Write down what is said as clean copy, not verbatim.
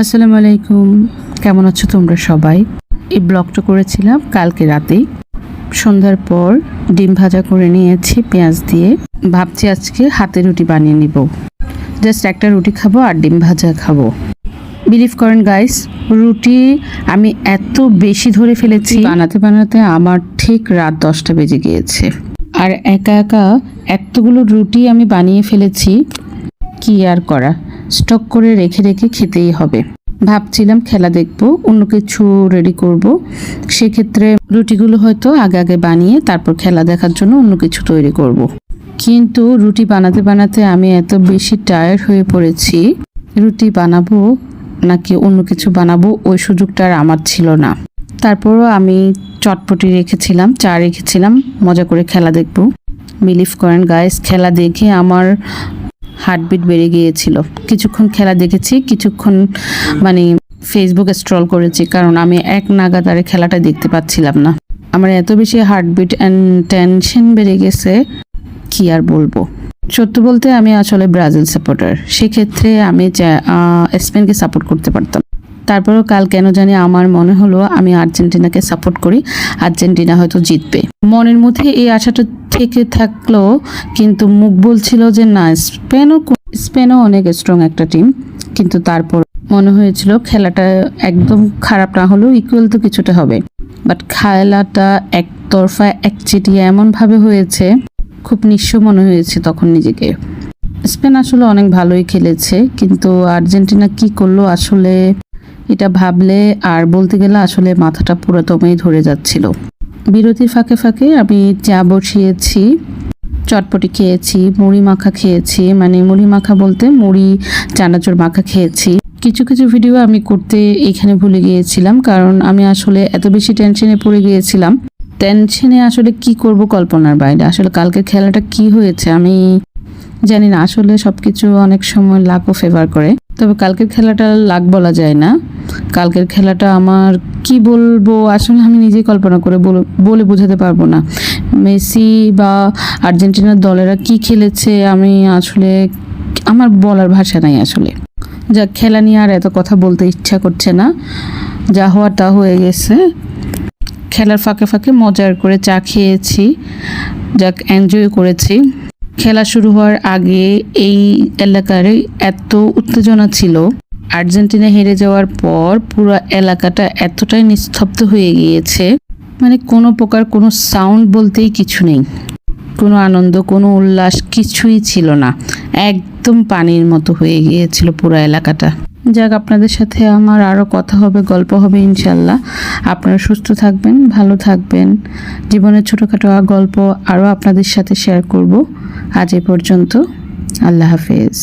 আসসালামু আলাইকুম, কেমন আছো তোমরা সবাই? এই ব্লগটা করেছিলাম কালকে রাতেই। সন্ধ্যার পর ডিম ভাজা করে নিয়েছি পেঁয়াজ দিয়ে। ভাবছি আজকে হাতে রুটি বানিয়ে নিব। জাস্ট একটা রুটি খাবো আর ডিম ভাজা খাবো। বিলিভ করেন গাইস, রুটি আমি এত বেশি ধরে ফেলেছি, বানাতে বানাতে আমার ঠিক রাত 10টা বেজে গিয়েছে। আর একা একা এতগুলো রুটি আমি বানিয়ে ফেলেছি, কি আর করা, স্টক করে রেখে রেখে খেতেই হবে। ভাবছিলাম খেলা দেখবো, অন্য কিছু রেডি করব। সেক্ষেত্রে রুটিগুলো হয়তো আগে আগে বানিয়ে তারপর খেলা দেখার জন্য অন্য কিছু তৈরি করব। কিন্তু রুটি বানাতে বানাতে আমি এত বেশি টায়ার্ড হয়ে পড়েছি, রুটি বানাবো নাকি অন্য কিছু বানাবো ওই সুযোগটা আর আমার ছিল না। তারপরও আমি চটপটি রেখেছিলাম, চা রেখেছিলাম, মজা করে খেলা দেখবো। বিলিভ করেন গাইস, খেলা দেখে আমার হার্টবিট বেড়ে গিয়েছিল। কিছুক্ষণ খেলা দেখেছি, কিছুক্ষণ ফেসবুকে স্ক্রল করেছি, কারণ আমি এক নাগাতারে খেলাটা দেখতে পাচ্ছিলাম না। আমার এত বেশি হার্টবিট অ্যান্ড টেনশন বেড়ে গেছে, কি আর বলবো। সত্য বলতে আমি আসলে ব্রাজিল সাপোর্টার, সেক্ষেত্রে আমি স্পেনকে সাপোর্ট করতে পারতাম। তারপরেও কাল কেন জানি আমার মনে হলো আমি আর্জেন্টিনাকে সাপোর্ট করি, আর্জেন্টিনা হয়তো জিতবে। মনের মধ্যে এই আশাটা থেকে থাকলো, কিন্তু মুখ বলছিল যে না, স্পেনও অনেক স্ট্রং একটা টিম। কিন্তু তারপর মনে হয়েছিল খেলাটা একদম খারাপ না হলেও ইকুয়াল তো কিছুটা হবে। বাট খেলাটা একতরফা একচেটিয়া এমনভাবে হয়েছে, খুব নিঃস্ব মনে হয়েছে তখন নিজেকে। স্পেন আসলে অনেক ভালোই খেলেছে, কিন্তু আর্জেন্টিনা কি করলো আসলে, এটা ভাবলে আর বলতে গেলে আসলে মাথাটা পুরোদমেই ধরে যাচ্ছিল। বিরতির ফাঁকে ফাঁকে আমি চা বসিয়েছি, চটপটি খেয়েছি, মুড়ি মাখা খেয়েছি, মুড়ি মাখা বলতে মুড়ি চানাচুর মাখা খেয়েছি। কিছু কিছু ভিডিও আমি করতে এখানে ভুলে গিয়েছিলাম, কারণ আমি আসলে এত বেশি টেনশনে পড়ে গিয়েছিলাম। টেনশনে আসলে কি করব কল্পনার বাইরে। আসলে কালকের খেলাটা কি হয়েছে আমি জানি না। আসলে সবকিছু অনেক সময় লাকও ফেভার করে, তবে কালকের খেলাটা লাক বলা যায় না। কালকের খেলাটা আমার কি বলবো, আসলে আমি নিজেই কল্পনা করে বলে বোঝাতে পারবো না। মেসি বা আর্জেন্টিনার দলেরা কি খেলেছে, আমি আসলে আমার বলার ভাষা নাই আসলে। যা খেলা নিয়ে আর এত কথা বলতে ইচ্ছা করছে না, যা হওয়ার তা হয়ে গেছে। খেলার ফাঁকে ফাঁকে মজার করে চা খেয়েছি, যাক এনজয় করেছি। খেলা শুরু হওয়ার আগে এই এলাকার এত উত্তেজনা ছিল, আর্জেন্টিনা হেরে যাওয়ার পর পুরো এলাকাটা এতটাই নিস্তব্ধ হয়ে গিয়েছে, কোনো প্রকার কোনো সাউন্ড বলতেই কিছু নেই, কোনো আনন্দ কোনো উল্লাস কিছুই ছিল না। একদম পানির মতো হয়ে গিয়েছিল পুরো এলাকাটা। যাক, আপনাদের সাথে আমার আরও কথা হবে, গল্প হবে ইনশাল্লাহ। আপনারা সুস্থ থাকবেন, ভালো থাকবেন। জীবনের ছোটোখাটো গল্প আরও আপনাদের সাথে শেয়ার করব। আজ এ পর্যন্ত, আল্লাহ হাফেজ।